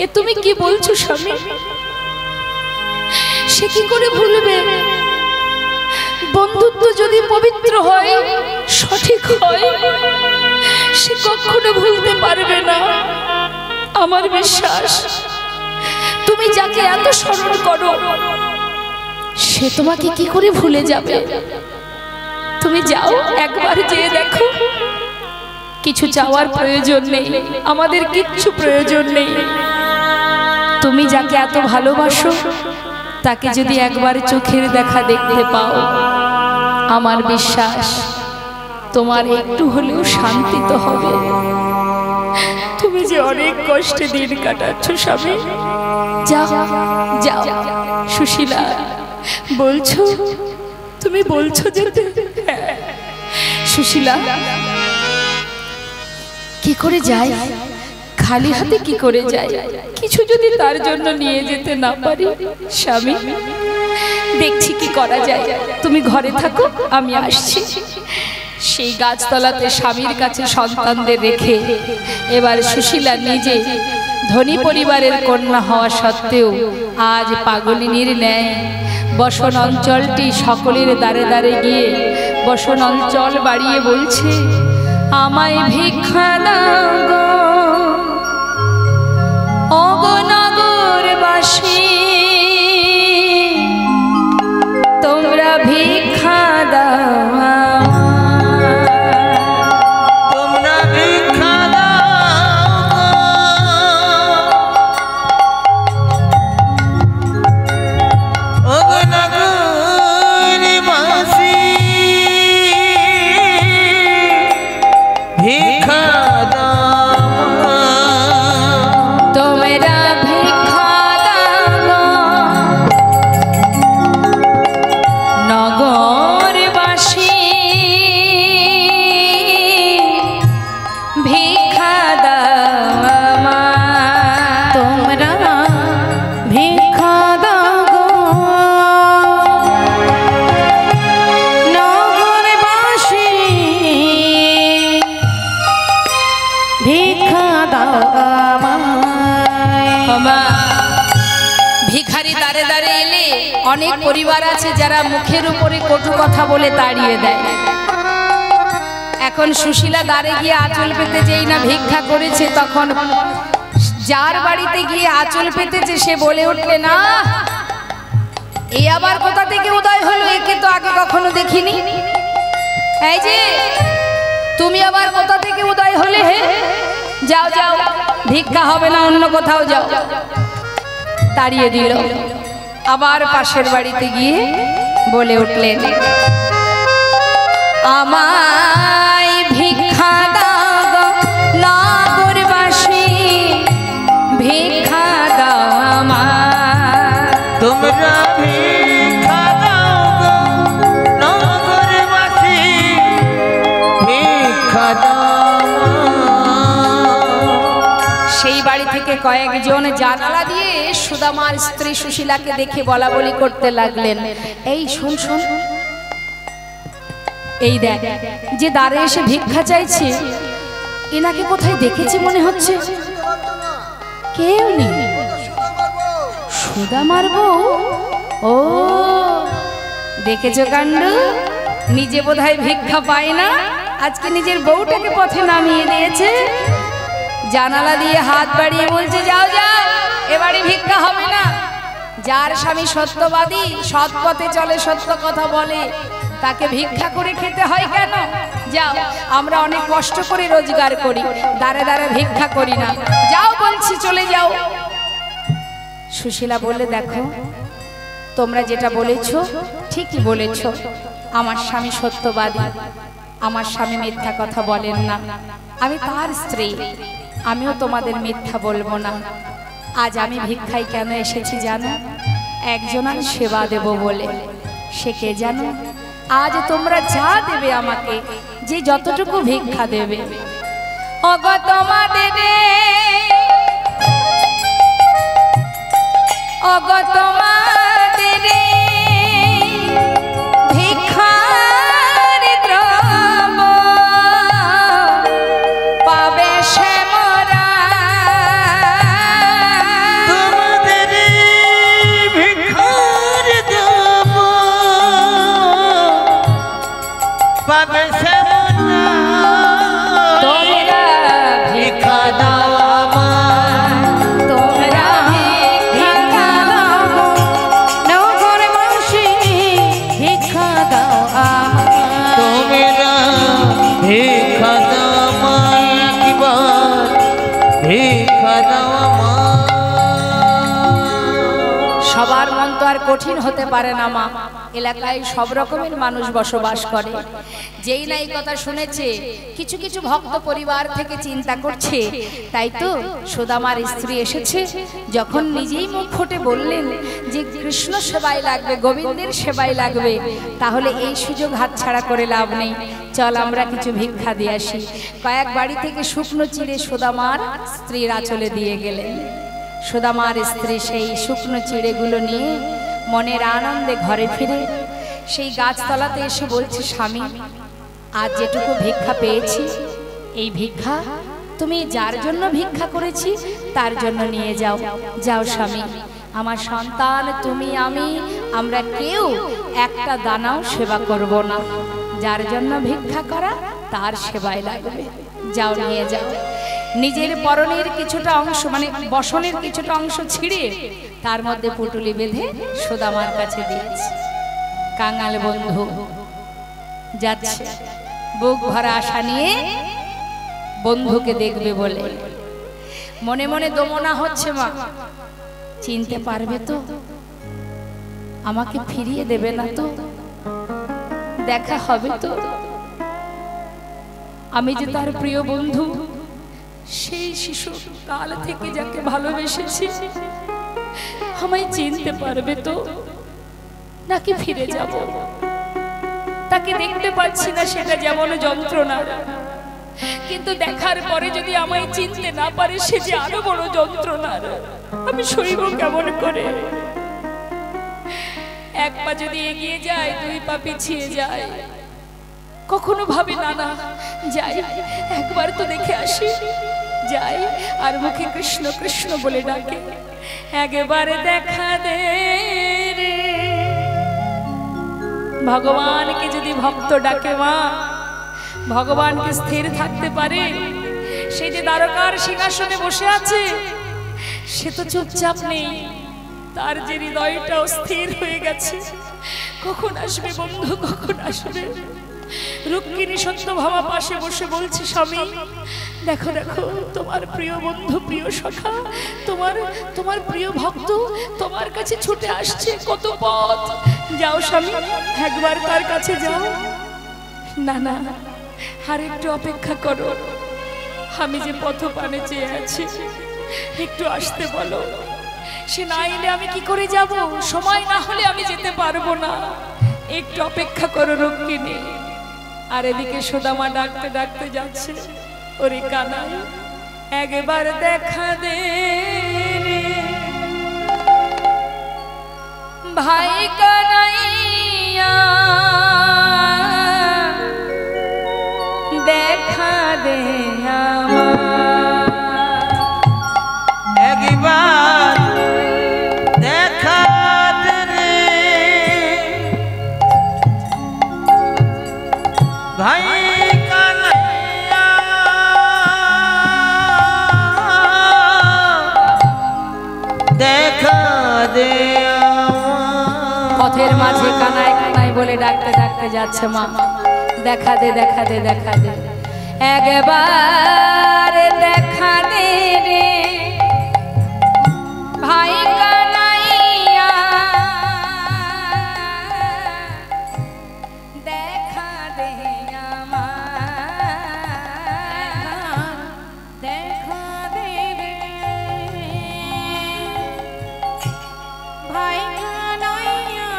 এ তুমি কি বলছো স্বামী? সে কি করে ভুলবে? বন্ধুত্ব যদি পবিত্র হয়, সঠিক হয়, সে কখনো ভুলতে পারবে না। আমার বিশ্বাস তুমি যাকে এত স্মরণ করো সে তোমাকে কি করে ভুলে যাবে? তুমি যাও, একবার যেয়ে দেখো। কিছু চাওয়ার প্রয়োজন নেই, আমাদের কিচ্ছু প্রয়োজন নেই। তুমি যাকে এত ভালোবাসো তাকে যদি একবার চোখের দেখা দেখতে পাও, আমার বিশ্বাস তোমার একটু হলেও শান্তি তো হবে। তুমি যে অনেক কষ্টে দিন কাটাচ্ছ স্বামী, যাও যাও। সুশীলা বলছো, তুমি বলছো যেতে? সুশীলা কি করে যায়? খালি হাতে কি করে যায়? কিছু যদি তার জন্য নিয়ে যেতে না পারি স্বামী, দেখছি কি করা যায়। তুমি ঘরে থাকো, আমি আসছি। সেই গাছতলাতে স্বামীর কাছে সন্তানদের রেখে এবার সুশীলা নিজে ধনী পরিবারের কন্যা হওয়া সত্ত্বেও আজ পাগলিনীর ন্যায় বসন অঞ্চলটি সকলের দ্বারে দ্বারে গিয়ে বসন অঞ্চল বাড়িয়ে বলছে, আমায় ভিক্ষা দাও গো ওগো নগরবাসী, তোমরা ভিক্ষা দাও, তোমরা ভিক্ষা দাও ওগো নগরবাসী, ভিক্ষা অনেক পরিবার আছে যারা মুখের উপরে কটু কথা বলে তাড়িয়ে দেয়। এখন সুশীলা দ্বারে গিয়ে আঁচল পেতে যেই না ভিক্ষা করেছে, তখন যার বাড়িতে গিয়ে আঁচল পেতেছে সে বলে উঠলে, না এই আবার কোথা থেকে উদয় হলো, একে তো আগে কখনো দেখিনি। এই যে তুমি আবার কোথা থেকে উদয় হলে? হে যাও যাও, ভিক্ষা হবে না, অন্য কোথাও যাও। তাড়িয়ে দিল। আবার পাশের বাড়িতে গিয়ে বলে উঠলেন, আমায় ভিক্ষা দাও নগরবাসী, ভিক্ষা দাও আমায়, তোমরা ভিক্ষা দাও নগরবাসী, ভিক্ষা দাও। সেই বাড়ি থেকে কয়েকজন জানালা দিয়ে সুদামার স্ত্রী সুশীলাকে দেখে বলা বলি করতে লাগলেন, এই শোন শোন, এই দেখ যে দ্বারে এসে ভিক্ষা চাইছে, এনাকে কোথায় দেখেছি মনে হচ্ছে। কেউ নেই, সুদামার বউ। ও দেখেছো কাণ্ড, নিজে বোধহয় ভিক্ষা পায় না, আজকে নিজের বউটাকে পথে নামিয়ে দিয়েছে। জানালা দিয়ে হাত বাড়িয়ে বলছে, যাও যাও, এবারে ভিক্ষা হবে না। যার স্বামী সত্যবাদী, সৎ পথে চলে, সত্য কথা বলে, তাকে ভিক্ষা করে খেতে হয় কেন? যাও, আমরা অনেক কষ্ট করে রোজগার করি, দাঁড়ে দাঁড়ে ভিক্ষা করি না। যাও বলছি, চলে যাও। সুশীলা বললে, দেখো তোমরা যেটা বলেছো ঠিকই বলেছো, আমার স্বামী সত্যবাদী, আমার স্বামী মিথ্যা কথা বলেন না, আমি তার স্ত্রী, আমিও তোমাদের মিথ্যা বলবো না। আজ আমি ভিক্ষায় কেন এসেছি জানো? একজনের সেবা দেব বলে। সে কে জানো? আজ তোমরা যা দেবে আমাকে, যে যতটুকু ভিক্ষা দেবে, ওগো তোমাদের, ওগো তোমাদের ভিক্ষার দ্রব্য পাবে সে মোরা, পাবে সেমন তোমরা ভিক্ষা দাও আমায় তোমরা ভিক্ষা দাও নগরবাসী ভিক্ষা দাও আমায় তোমরা ভিক্ষা দাও আমায় একবার ভিক্ষা দাও আমায় সবার মন তো আর কঠিন হতে পারে না মা। এলাকায় সব রকমের মানুষ বসবাস করে। যেই না এই কথা শুনেছে, কিছু কিছু ভক্ত পরিবার থেকে চিন্তা করছে, তাই তো সুদামার স্ত্রী এসেছে, যখন নিজেই মুখ ফুটে বললেন যে কৃষ্ণ সেবায় লাগবে, গোবিন্দের সেবায় লাগবে, তাহলে এই সুযোগ হাতছাড়া করে লাভ নেই। চল আমরা কিছু ভিক্ষা দিয়ে আসি। কয়েক বাড়ি থেকে শুকনো চিড়ে সুদামার স্ত্রীর আঁচলে দিয়ে গেলেন। সুদামার স্ত্রী সেই শুকনো চিড়েগুলো নিয়ে মনের আনন্দে ঘরে ফিরে সেই গাছতলাতে এসে বলছে, স্বামী আজ যেটুকু ভিক্ষা পেয়েছি, এই ভিক্ষা তুমি যার জন্য ভিক্ষা করেছি তার জন্য নিয়ে যাও। যাও স্বামী, আমার সন্তান তুমি আমি আমরা কেউ একটা দানাও সেবা করব না। যার জন্য ভিক্ষা করা তার সেবায় লাগবে। যাও নিয়ে যাও। নিজের পরনের কিছুটা অংশ মানে বসনের কিছুটা অংশ ছিঁড়ে তার মধ্যে পুটুলি বেঁধে সুদামার কাছে দিয়েছে। কাঙাল বন্ধু যাচ্ছে বুক ভরা আশা নিয়ে বন্ধুকে দেখবে বলে, মনে মনে দমনা হচ্ছে, মা চিনতে পারবে তো, আমাকে ফিরিয়ে দেবে না তো, দেখা হবে তো, আমি যে তার প্রিয় বন্ধু, সেই শিশু কাল থেকে যাকে ভালোবেসেছি, আমায় চিনতে পারবে তো, নাকি ফিরে যাব? তাকে দেখতে পাচ্ছি না, সেটা যেমন যন্ত্রণা, কিন্তু দেখার পরে যদি আমায় চিনতে না পারে সে যে আরো বড় যন্ত্রণা। আমি সইব কেমন করে? এক পা যদি এগিয়ে যায় দুই পা পিছিয়ে যায়। কখনো ভাবি না না যাই, একবার তো দেখে আসি, যাই আর মুখে কৃষ্ণ কৃষ্ণ বলে ডাকে, একবারে দেখা দে রে। ভগবানকে যদি ভক্ত ডাকে মা, ভগবানকে স্থির থাকতে পারে? সেই যে দ্বারকার সিংহাসনে বসে আছে সে তো চুপচাপ নেই, তার যে হৃদয়টাও স্থির হয়ে গেছে। কখন আসবে বন্ধু, কখন আসবে? রুক্মিণী সত্যভামা পাশে বসে বলছে, স্বামী দেখো দেখো তোমার প্রিয় বন্ধু, প্রিয় সখা, তোমার প্রিয় ভক্ত তোমার কাছে ছুটে আসছে, কত পথ। যাও স্বামী, একবার তার কাছে যাও। না না, আর একটু অপেক্ষা করো, আমি যে পথপানে চেয়ে আছি, একটু আসতে বলো। সে না এলে আমি কি করে যাব? সময় না হলে আমি যেতে পারবো না, একটু অপেক্ষা করো রুক্মিণী। আর এদিকে সুদামা ডাকতে ডাকতে যাচ্ছে, ওরে কানাই একবার দেখা দে রে ভাই কানাইয়া, দেখা দে একবার দেখা দে রে ভাই কানাইয়া, দেখা দে পথের মাঝে কানাই কানাই বলে ডাকতে ডাকতে যাচ্ছে মা, দেখা দে দেখা দে দেখা দে, একবার দেখা দে রে ভাই কানাইয়া, দেখা দে আমার, দেখা দে রে ভাই কানাইয়া,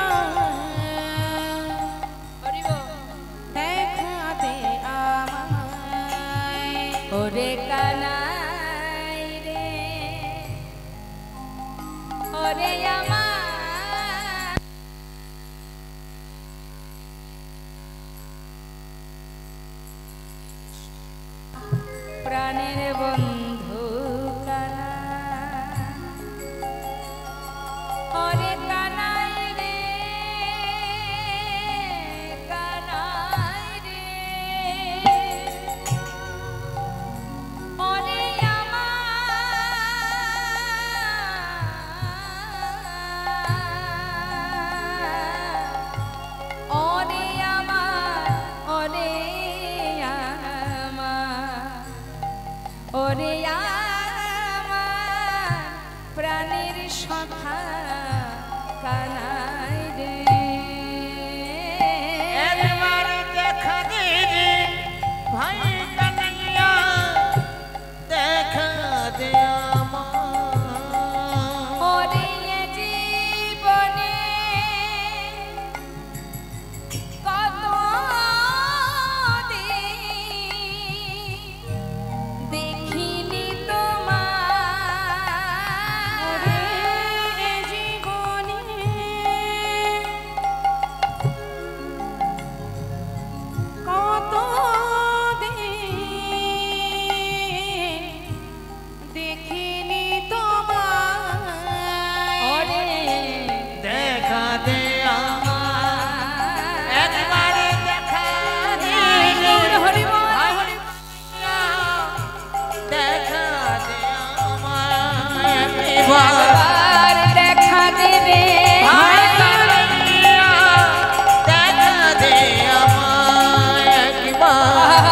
দেখা দে আমায়, ওরে কানাই রে, ওরে আমার প্রাণের বন্ধু কানাই, ওরে কানাই রে, কানাই রে, প্রাণের সখা কানাই রে একবার দেখা দে রে ভাই কানাইয়া দেখা দে ওরে জীবনে কত দেখিনি তোমার জীবনে কত দেখিনি তোমার দেখা দে একবার দেখা দে হরি ভাই দেখা দে একবার দেখা দেবে ভাই কানাইয়া দেখা দে আমায় একবার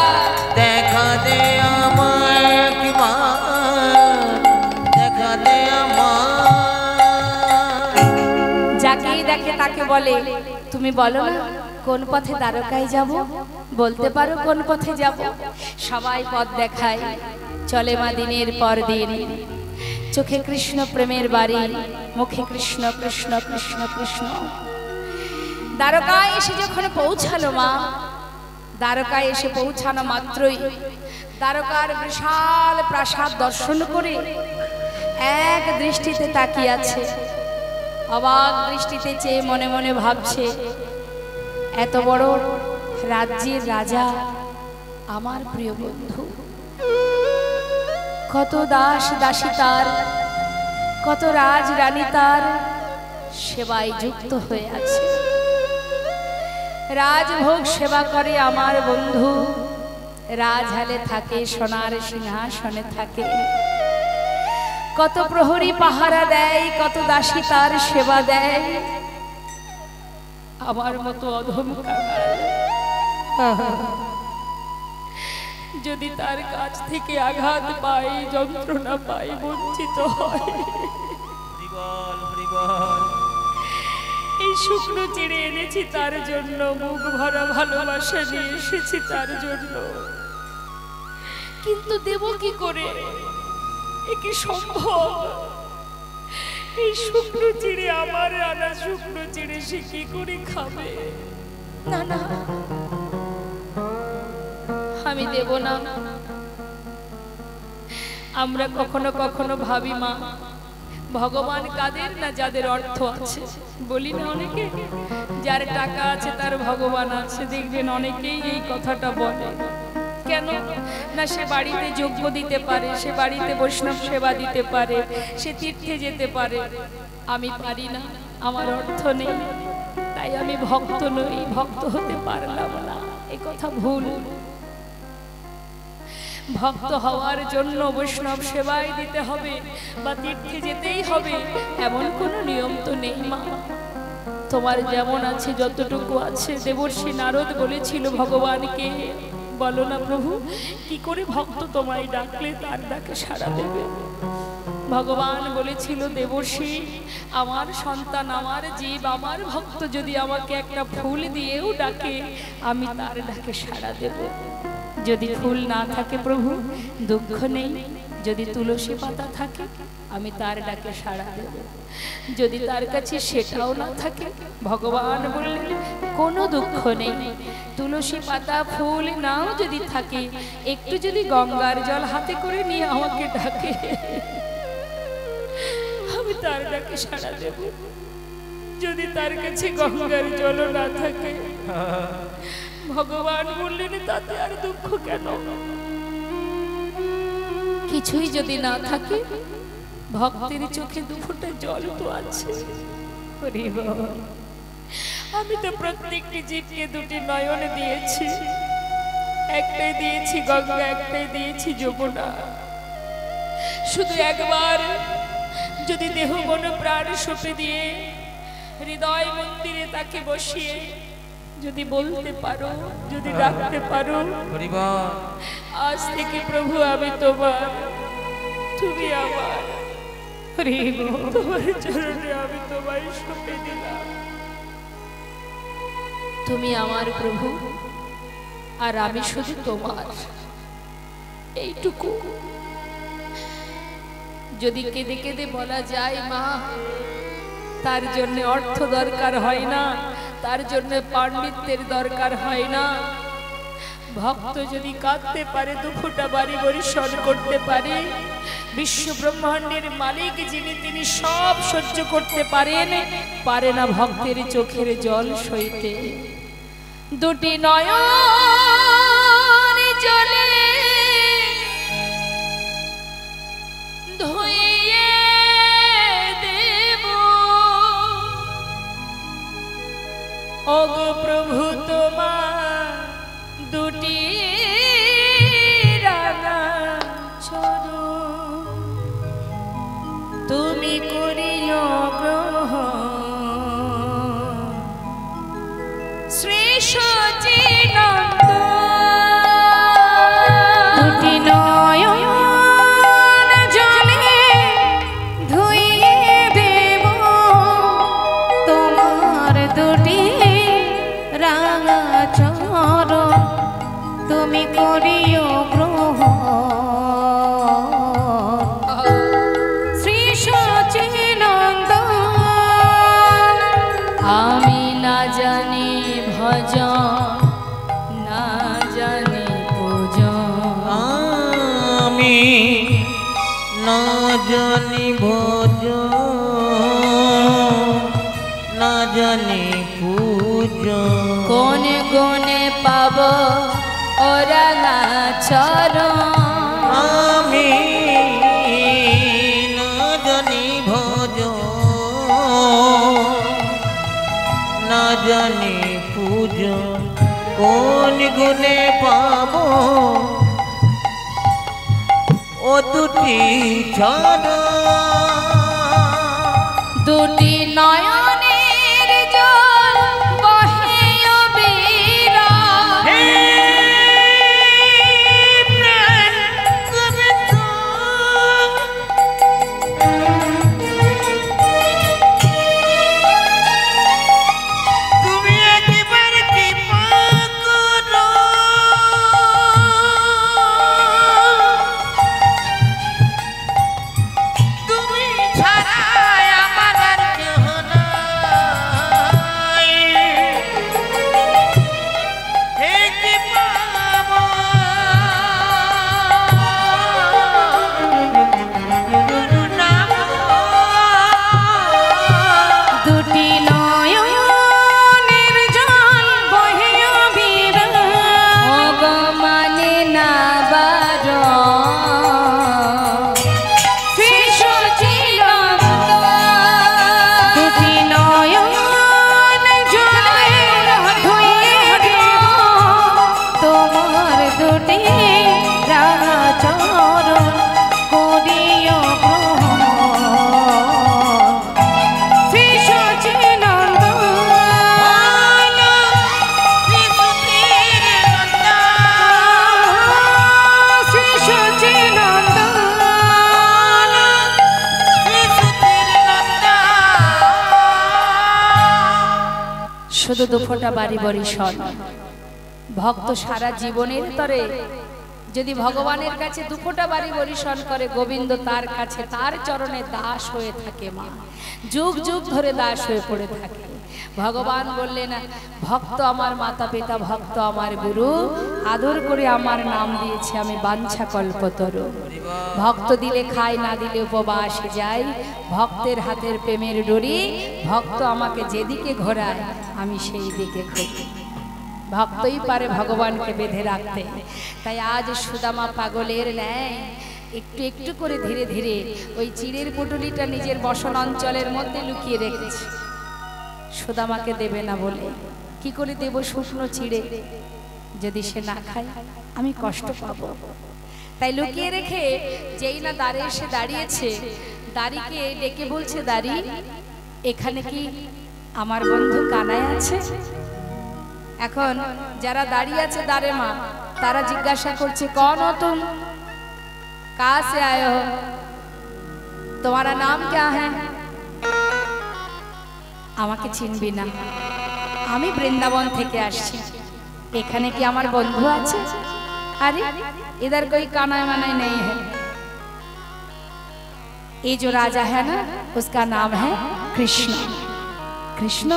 দেখা দে আমায় একবার দেখা দে আমায় যাকেই দেখে তাকে বলে তুমি বলো না কোন পথে দ্বারকায় যাব বলতে পারো কোন পথে যাব সবাই পথ দেখায় চলে মা দিনের পর দিন চোখে কৃষ্ণ প্রেমের বাড়ি মুখে কৃষ্ণ কৃষ্ণ কৃষ্ণ কৃষ্ণ দ্বারকায় এসে যখন পৌঁছালো মা দ্বারকায় এসে পৌঁছানো মাত্রই দ্বারকার বিশাল প্রাসাদ দর্শন করে এক দৃষ্টিতে তাকিয়ে আছে অবাক দৃষ্টিতে চেয়ে মনে মনে ভাবছে এত বড় রাজ্যের রাজা আমার প্রিয় বন্ধু কত দাস দাসী তার কত রাজ রানী তার সেবায় যুক্ত হয়ে আছে রাজভোগ সেবা করে আমার বন্ধু রাজহালে থাকে সোনার সিংহাসনে থাকে কত প্রহরী পাহারা দেয় কত দাসী তার সেবা দেয় আমার মতো অধম কাঙাল যদি তার কাছ থেকে আঘাত পাই যন্ত্রণা পাই বঞ্চিত হয় এই শুকনো চিড়ে এনেছি তার জন্য মুখ ভরা ভালোবাসা নিয়ে এসেছি তার জন্য কিন্তু দেব কি করে এ কি সম্ভব এই শুকনো চিড়ে আমার আনা শুকনো চিড়ে সে কি করে খাবে না না আমি দেব না আমরা কখনো কখনো ভাবি মা ভগবান কাদের না যাদের অর্থ আছে বলি না অনেকে যার টাকা আছে তার ভগবান আছে দেখবেন অনেকেই এই কথাটা বলে কেন না সে বাড়িতে যজ্ঞ দিতে পারে সে বাড়িতে বৈষ্ণব সেবা দিতে পারে সে তীর্থে যেতে পারে আমি পারি না আমার অর্থ নেই তাই আমি ভক্ত নই ভক্ত হতে পারলাম না এই কথা ভুল ভক্ত হওয়ার জন্য বৈষ্ণব সেবায় দিতে হবে বা তীর্থে যেতেই হবে এমন কোনো নিয়ম তো নেই মা তোমার যেমন আছে যতটুকু আছে দেবর্ষি নারদ বলেছিল ভগবানকে বলো না প্রভু কি করে ভক্ত তোমায় ডাকলে তার ডাকে সাড়া দেবে ভগবান বলেছিল দেবর্ষি আমার সন্তান আমার জীব আমার ভক্ত যদি আমাকে একটা ফুল দিয়েও ডাকে আমি তার ডাকে সাড়া দেব যদি ফুল না থাকে প্রভু দুঃখ নেই যদি তুলসী পাতা থাকে আমি তার ডাকে সাড়া দেব যদি তার কাছে সেটাও না থাকে ভগবান বললেন কোনো দুঃখ নেই তুলসী পাতা ফুল নাও যদি থাকে একটু যদি গঙ্গার জল হাতে করে নিয়ে আমাকে ডাকে আমি তার ডাকে সাড়া দেব যদি তার কাছে গঙ্গার জল না থাকে ভগবান বললেন তাতে আর দুঃখ কেন কিছুই যদি না থাকে ভক্তের চোখে দুফোঁটা জল তো আছে আমি তো প্রত্যেকটি জীবকে দুটি নয়ন দিয়েছি একটাই দিয়েছি গঙ্গা একটাই দিয়েছি যমুনা শুধু একবার যদি দেহ মন প্রাণ সঁপে দিয়ে হৃদয় মন্দিরে তাকে বসিয়ে যদি বলতে পারো যদি ডাকতে পারো আজ থেকে প্রভু আমি তোমার তুমি আমার তোমার চরণে আমি তোমায় সঁপে দিলাম। তুমি আমার প্রভু আর আমি শুধু তোমার, এইটুকু। যদি কেঁদে কেঁদে বলা যায় মা, তার জন্য অর্থ দরকার হয় না, তার জন্য পাণ্ডিত্যের দরকার হয় না। ভক্ত যদি কাঁদতে পারে, দুঃখটা বাড়ি বরিশন করতে পারে, বিশ্ব ব্রহ্মাণ্ডের মালিক যিনি, তিনি সব সহ্য করতে পারেন। পারে না ভক্তের চোখের জল সইতে। দুটি নয়ন জলে ধুইয়ে দেব, ওগো প্রভু তোমার দুটি রাঙা চরণ, তুমি করিও গ্রহণ। শ্রী সচিনন্দন দুটি নয়ন জলে ধুইয়ে দেব, তোমার দুটি রাঙা চরণ, তুমি করিও গ্রহণ। শ্রী সচিনন্দন আমি না জানি ভজন, না জানি পূজন, আমি না জানি ভজন, না জানি পূজন। কোন গুণে পাব ওরা না চরণ, আমি না জানি ভজন, না জানি পূজন। কোন গুণে পাব ও দুটি চরণ, দুটি নয়নের জল বহে অবিরা। হে প্রাণ গোবিন্দ, তুমি একবার কৃপা করো, তুমি ছাড়া আমার আর কেহ নাই। হে দুটি নয়নের জল বহে অবিরা, ওগো মানে না বারণ। শ্রী সচিনন্দন দুটি নয়ন জলে ধুইয়ে দেব, তোমার দুটি রাঙা চরণ, করিও গ্রহণ। শ্রী সচিনন্দন শ্রী সচিনন্দন শুধু দুফোটা বাড়ি বরিশন। ভক্ত সারা জীবনের তরে যদি ভগবানের কাছে দুফোটা বাড়ি বরিশন করে, গোবিন্দ তার কাছে তার চরণে দাস হয়ে থাকে। মা যুগ যুগ ধরে দাস হয়ে পড়ে থাকে। ভগবান বললেন, ভক্ত আমার মাতা পিতা, ভক্ত আমার গুরু, আদর করে আমার নাম দিয়েছে আমি বাঞ্ছা কল্পতরু। ভক্ত দিলে খাই, না দিলে উপবাস যাই, ভক্তের হাতের প্রেমের ডোরি, ভক্ত আমাকে যেদিকে ঘোরায় আমি সেই দিকে ঘুরি। ভক্তই পারে ভগবানকে বেঁধে রাখতে। তাই আজ সুদামা পাগলের ন্যায় একটু একটু করে ধীরে ধীরে ওই চিড়ের পুটুলিটা নিজের বসন অঞ্চলের মধ্যে লুকিয়ে রেখেছে। সুদামাকে দেবে না বলে, কি করে দেব শুকনো চিড়ে? যদি সে না খায় আমি কষ্ট পাবো। তাই লুকিয়ে রেখে যেই না দ্বারে এসে দাঁড়িয়েছে, দাড়িকে ডেকে বলছে, দাড়ি এখানে কি আমার বন্ধু কানাই আছে? এখন যারা দাঁড়িয়ে আছে দাঁড়ে মা, তারা জিজ্ঞাসা করছে, কন हो तुम, कहाँ से आए हो? তোমারা নাম क्या है? আমাকে চিনবি না, আমি বৃন্দাবন থেকে আসছি। এখানে কি আমার বন্ধু আছে? अरे इधर कोई काना माना नहीं है। ये जो राजा है ना, उसका नाम है कृष्ण। कृष्ण,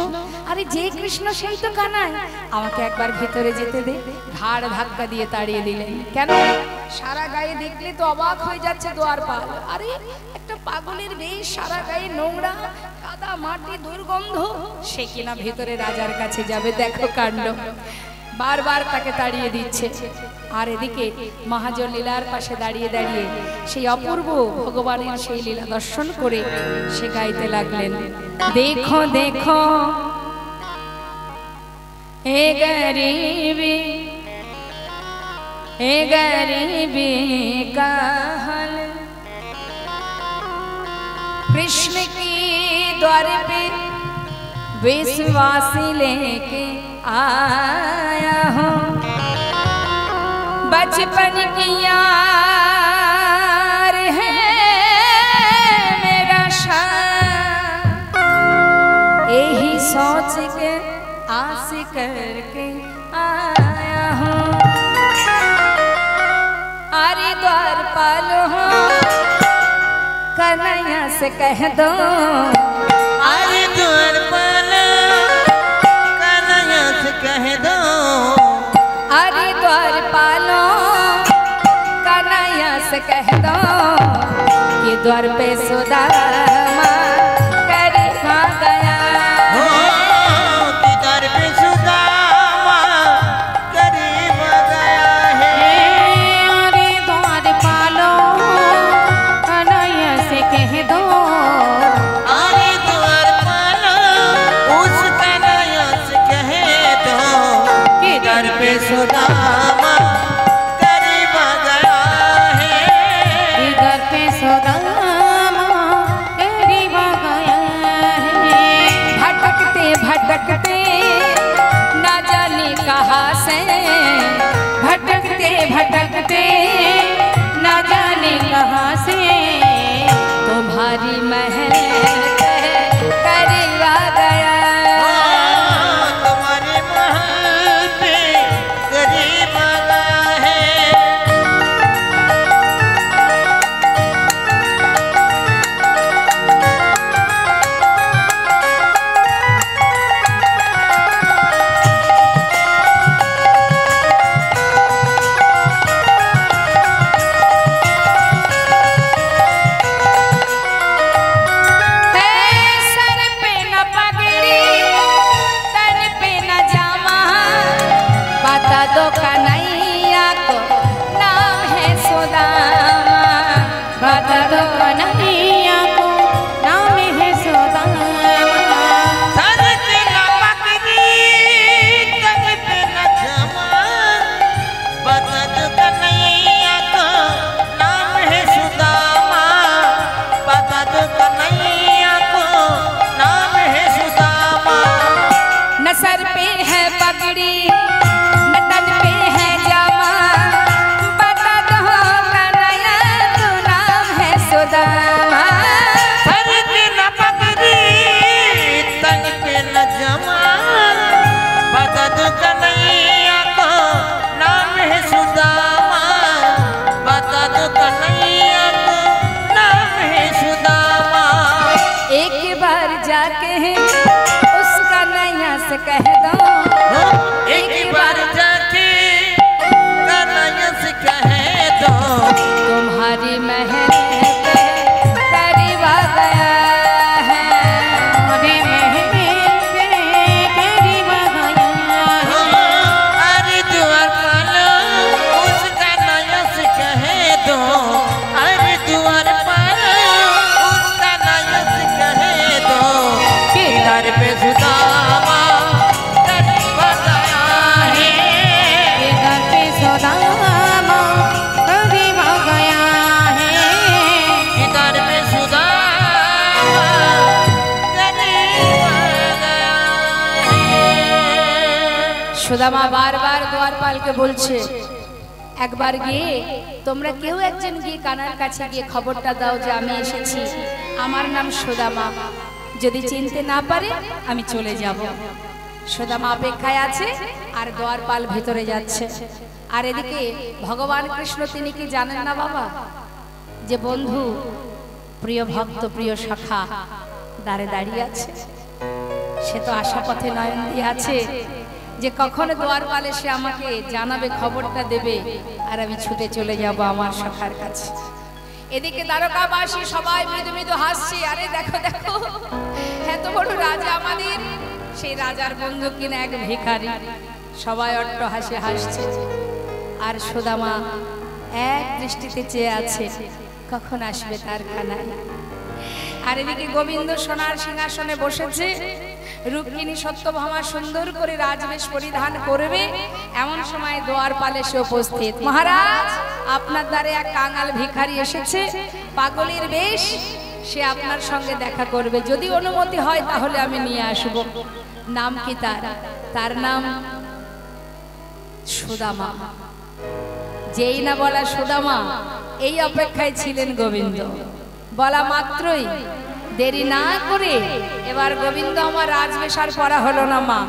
अरे जे कृष्ण সেই তো কানাই। আমাকে একবার ভিতরে যেতে দে। ঘাড় ধাক্কা দিয়ে তাড়িয়ে দিলেন। কেন? সারা গায়ে দেখলে তো অবাক হয়ে যাচ্ছে দ্বারপাল। আরে একটা পাগলের বেশ, সারা গায়ে নোংরা, কাদা মাটি, দুর্গন্ধ, সে কিনা ভিতরে রাজার কাছে যাবে। দেখো কাণ্ড, বারবার তাকে তাড়িয়ে দিচ্ছে। আর এদিকে মহাজন লীলার পাশে দাঁড়িয়ে দাঁড়িয়ে সেই অপূর্ব ভগবানের সেই লীলা দর্শন করে সে গাইতে লাগলেন, দেখো দেখো এ গরিবি, ए गरीबी का हल, कृष्ण की द्वार पे विश्वासी लेके आया हूँ। बचपन की यार है मेरा शान, यही सोच के आस करके आया हूँ। अरे द्वारपाल हो, कन्हैया से कह दो, अरे द्वारपाल कन्हैया से कह दो, अरे द्वारपाल कन्हैया से कह दो कि द्वार पे सुदामा करीब आ गया। कि द्वार पे सुदामा करीब आ गया है। अरे द्वारपाल कन्हैया से कह दो, अरे द्वारपाल उस कन्हैया से कह दो कि द्वार पे सुदामा करीब आ गया है। इधर पे सुदामा करीब आ गया है। भटकते भटकते न जाने कहाँ से, भटकते भटकते न जाने कहाँ से, तुम्हारी महल करीब आ गया। तुम्हारे महल पे करीब आ गया है। सर पे न पगड़ी, तन पे न जामा, बता दो कन्हैया को नाम है सुदामा, बता दो कन्हैया को नाम है सुदामा। सर पे न पगड़ी, तन पे न जमा, बता दो कन्हैया का नाम है सुदामा, बता दो कन्हैया को नाम है सुदामा। न सर पे है पगड़ी, न तन पे है जामा, बता दो कन्हैया को नाम है सुदामा। सर पे न पगड़ी, तन पे न जमा, बता दो कन्हैया का नाम है सुदामा, बता दो कन्हैया को नाम है सुदामा। एक बार जाके उस कन्हैया से कह दो, एक बार जाके कन्हैया से कह दो, तुम्हारी महल पे करीब आ गया है। तुम्हारी महल पे करीब आ गया है। अरे द्वारपाल उस कन्हैया से कह दो, अरे द्वारपाल उस कन्हैया से कह दो कि दर पे सुदामा करीब आ गया है। इधर पे सुदामा करीब आ गया है। दर पे सुदामा करीब आ गया है। সুদামা বারবার দ্বারপালকে বলছে, একবার গিয়ে তোমরা কেউ একজন গিয়ে কানার কাছে গিয়ে খবরটা দাও যে আমি এসেছি, আমার নাম সুদামা। যদি চিনতে না পারে আমি চলে যাব। সুদামা অপেক্ষায় আছে আর দ্বারপাল ভেতরে যাচ্ছে। আর এদিকে ভগবান কৃষ্ণ তিনি কি জানেন না বাবা, যে বন্ধু প্রিয় ভক্ত প্রিয় সখা দ্বারে দাঁড়িয়ে আছে। সে তো আশা পথে নয়ন দিয়ে আছে যে কখন দ্বারপালে সে আমাকে জানাবে, খবরটা দেবে, আর আমি ছুটে চলে যাব আমার সখার কাছে। এদিকে দ্বারকাবাসী সবাই মৃদু মৃদু হাসছে। আরে দেখো দেখো, এত বড় রাজা আমাদের, সেই রাজার বন্ধু কিনা এক ভিখারি। সবাই অট্ট হাসে হাসছে। আর সুদামা এক দৃষ্টিতে চেয়ে আছে কখন আসবে তার খানায়। আর এদিকে গোবিন্দ সোনার সিংহাসনে বসেছে। রুক্মিণী সত্যভামা সুন্দর করে রাজবেশ পরিধান করবে, এমন সময় দ্বারপালে সে উপস্থিত। মহারাজ, আপনার দ্বারে এক কাঙাল ভিখারি এসেছে, পাগলের বেশ, সে আপনার সঙ্গে দেখা করবে। যদি অনুমতি হয় তাহলে আমি নিয়ে আসব। নাম কি তার? তার নাম সুদামা। যেই না বলা সুদামা, এই অপেক্ষায় ছিলেন গোবিন্দ। বলা মাত্রই দেরি না করে এবার গোবিন্দ আমার রাজবেশার পরা হলো না মা।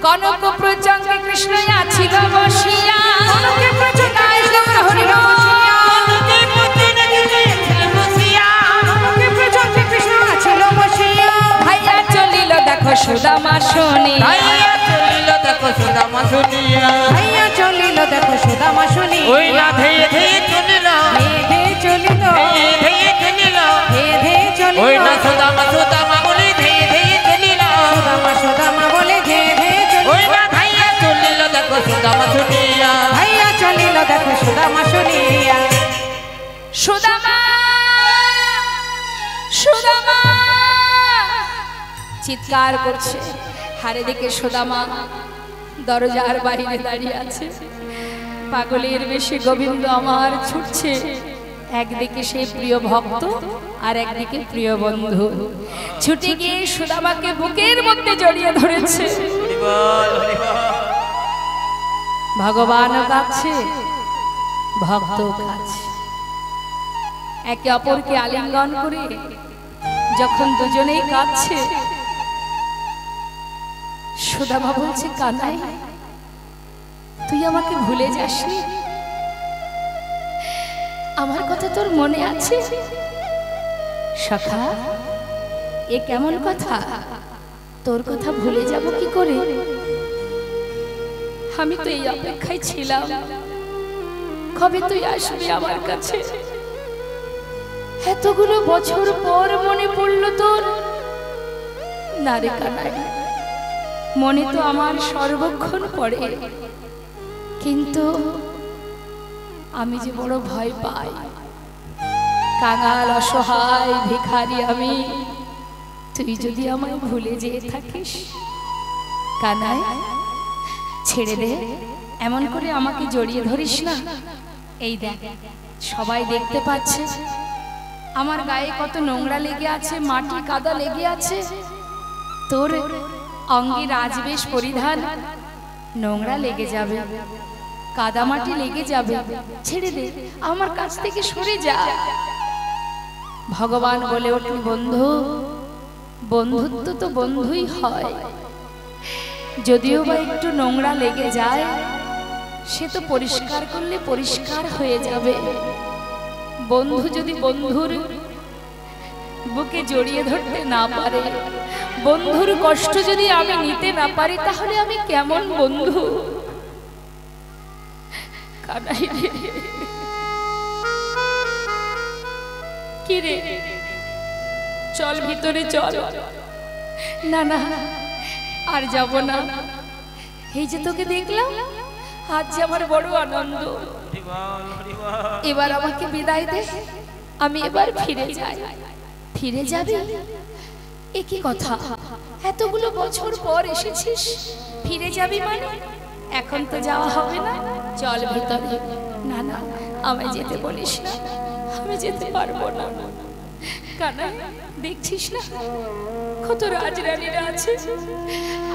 কনক প্রচঙ্গে কৃষ্ণ আছিল বসিয়া, কনকে প্রচঙ্গে কৃষ্ণ হরিণ বসিয়া, কনকে প্রচঙ্গে কৃষ্ণ আছিল বসিয়া। ভাইয়া চলিল দেখো সুদামা শুনি, ভাইয়া চলিল দেখো সুদামা শুনিয়া, ভাইয়া চলিল দেখো সুদামা শুনি। ওই না ধেয়ে ধেয়ে চলিল, ধেয়ে ধেয়ে চলিল, ধেয়ে ধেয়ে চলিল, ধেয়ে ধেয়ে চলিল। ওই না সুদামা সুদামা বলে ধেয়ে ধেয়ে চলিল, সুদামা সুদামা বলে ধেয়ে ধেয়ে চলিল। ওই না ভাইয়া চলিল দেখো সুদামা শুনিয়া, ভাইয়া চলিল দেখো সুদামা শুনিয়া। সুদামা সুদামা চিৎকার করছে। হারে দিকে সুদামা দরজার বাইরে দাঁড়িয়ে আছে। পাগলের বেশি গোবিন্দ আমার ছুটছে। একদিকে সেই প্রিয় ভক্ত আর একদিকে প্রিয় বন্ধু। ছুটে গিয়ে সুদামাকে বুকের মধ্যে জড়িয়ে ধরেছে। ভগবান কাছে, ভক্ত কাছে, একে অপরকে আলিঙ্গন করে যখন দুজনেই কাঁদছে, সুদামা বলছে, কানাই তুই আমাকে ভুলে যাসনি? আমার কথা তোর মনে আছে? সখা, এ কেমন কথা? তোর কথা ভুলে যাব কি করে? আমি তো এই অপেক্ষায় ছিলাম কবে তুই আসবি আমার কাছে। এতগুলো বছর পর মনে পড়লো তোর। না রে কানাই, মনে তো আমার সর্বক্ষণ পড়ে, কিন্তু আমি যে বড় ভয় পাই। কাঙাল অসহায় ভিখারি আমি, তুই যদি আমায় ভুলে যেয়ে থাকিস। কানাই, ছেড়ে দে, এমন করে আমাকে জড়িয়ে ধরিস না। এই দেখ, সবাই দেখতে পাচ্ছে আমার গায়ে কত নোংরা লেগে আছে, মাটি কাদা লেগে আছে। তোর অঙ্গে রাজবেশ পরিধান, নোংরা লেগে যাবে, কাদামাটি লেগে যাবে। ছেড়ে দে, আমার কাছ থেকে সরে যা। ভগবান বলে ওঠেন, বন্ধু, বন্ধুত্ব তো বন্ধুই হয়। যদিও বা একটু নোংরা লেগে যায়, সে তো পরিষ্কার করলে পরিষ্কার হয়ে যাবে। বন্ধু যদি বন্ধুর বুকে জড়িয়ে ধরতে না পারে, বন্ধুর কষ্ট যদি আমি নিতে না পারি, তাহলে আমি কেমন বন্ধু? কানাই রে, কি রে, চল ভিতরে চল। না না, আর যাব না। এই যে তোকে দেখলাম, আজ যে আমার বড় আনন্দ। এবার আমাকে বিদায় দে, আমি এবার ফিরে যাই। ফিরে যাবি? এ কি কথা? এতগুলো বছর পর এসেছিস, ফিরে যাবি মানে? এখন তো যাওয়া হবে না, চল ভিতরে। না না, আমায় যেতে বলিস না, আমি যেতে পারবো না। কানাই দেখছিস না কত রাজরানীরা আছে,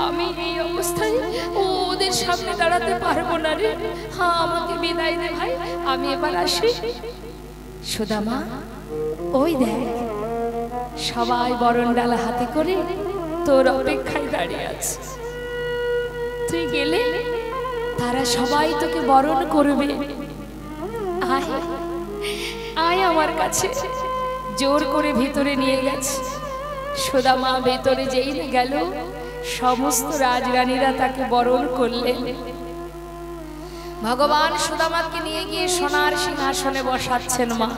আমি এই অবস্থায় ওদের সামনে দাঁড়াতে পারবো না রে। হ্যাঁ, আমাকে বিদায় দে ভাই, আমি এবার আসি। সুদামা, ওই দেখ সবাই বরণ ডালা হাতে করে তোর অপেক্ষায় দাঁড়িয়ে আছে। তুই গেলে তারা সবাই তোকে বরণ করবে। আয় আয় আমার কাছে। জোর করে ভিতরে নিয়ে গেছে। সুদামা ভেতরে যেই না গেল, সমস্ত রাজরানীরা তাকে বরণ করলেন। ভগবান সুদামাকে নিয়ে গিয়ে সোনার সিংহাসনে বসাচ্ছেন। মা,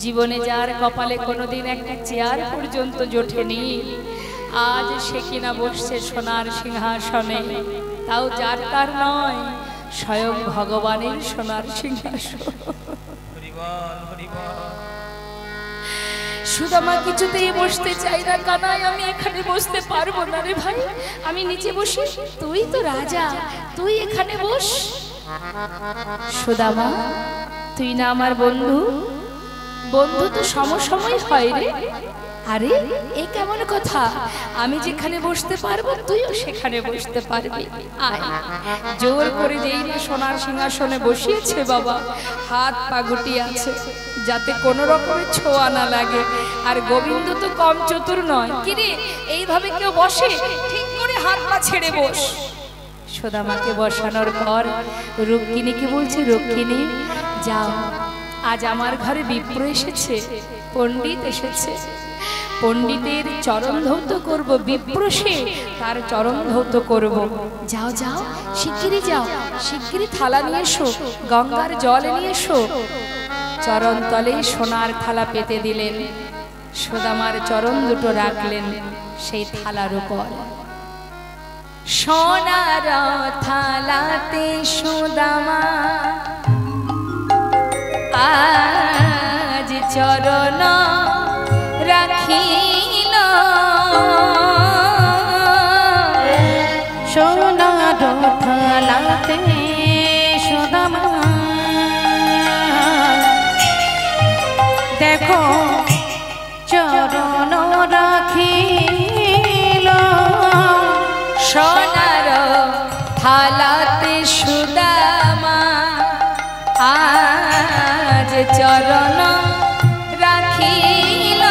জীবনে যার কপালে কোনোদিন একটা চেয়ার পর্যন্ত জোটেনি, আজ সে কিনা বসছে সোনার সিংহাসনে। তাও যার তার নয়, স্বয়ং ভগবানের সোনার সিংহাসন। সুদামা কিছুতেই বসতে চাই না। কানাই, আমি এখানে বসতে পারবো না রে ভাই, আমি নিচে বসি। তুই তো রাজা, তুই এখানে বস। সুদামা, তুই না আমার বন্ধু? বন্ধু তো সমসময় হয় রে। আরে এ কেমন কথা? আমি যেখানে বসতে পারবো তুইও সেখানে বসতে পারবি। আয়। জোর করে যেই না সোনার সিংহাসনে বসিয়েছে বাবা, হাত পা গুটিয়ে আছে যাতে কোনো রকমের ছোঁয়া না লাগে। আর গোবিন্দ তো কম চতুর নয়। কিরে, এইভাবে কেউ বসে? ঠিক করে হাত পা ছেড়ে বস। সুদামাকে বসানোর পর রুক্মিণীকে বলছে, রুক্মিণী যাও, আজ আমার ঘরে বিপ্র এসেছে, পণ্ডিত এসেছে, পণ্ডিতের চরণ ধৌত করব। বিপ্র সে, তার চরণ ধৌত করব। যাও যাও, শিগগিরই যাও, শিগগিরই থালা নিয়ে এসো, গঙ্গার জল নিয়ে এসো। চরণ তলে সোনার থালা পেতে দিলেন। সুদামার চরণ দুটো রাখলেন সেই থালার উপর। সোনার থালাতে সুদামা আজ চরণ রাখিল। সোনার থালাতে সুদামা দেখো চরণ রাখিল। সোনার থালাতে সুদামা আজ চরণ রাখিল।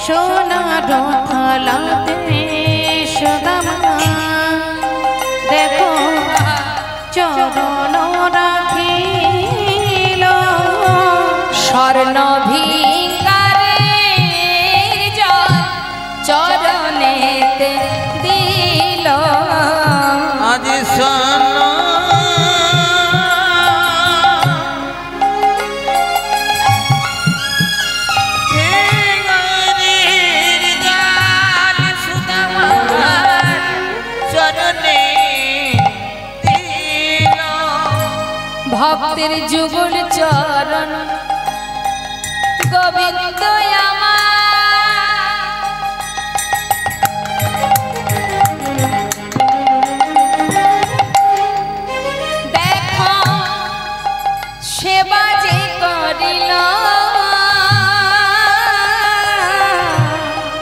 সোনার থালাতে সুদামা দেখো চরণ রাখিল। স্বর্ণ ভিঙ্গারের জল চরণেতে দিল। আজ সোনা ভক্তের যুগল চরণ গোবিন্দ আমার। দেখো সেবা যে করিল,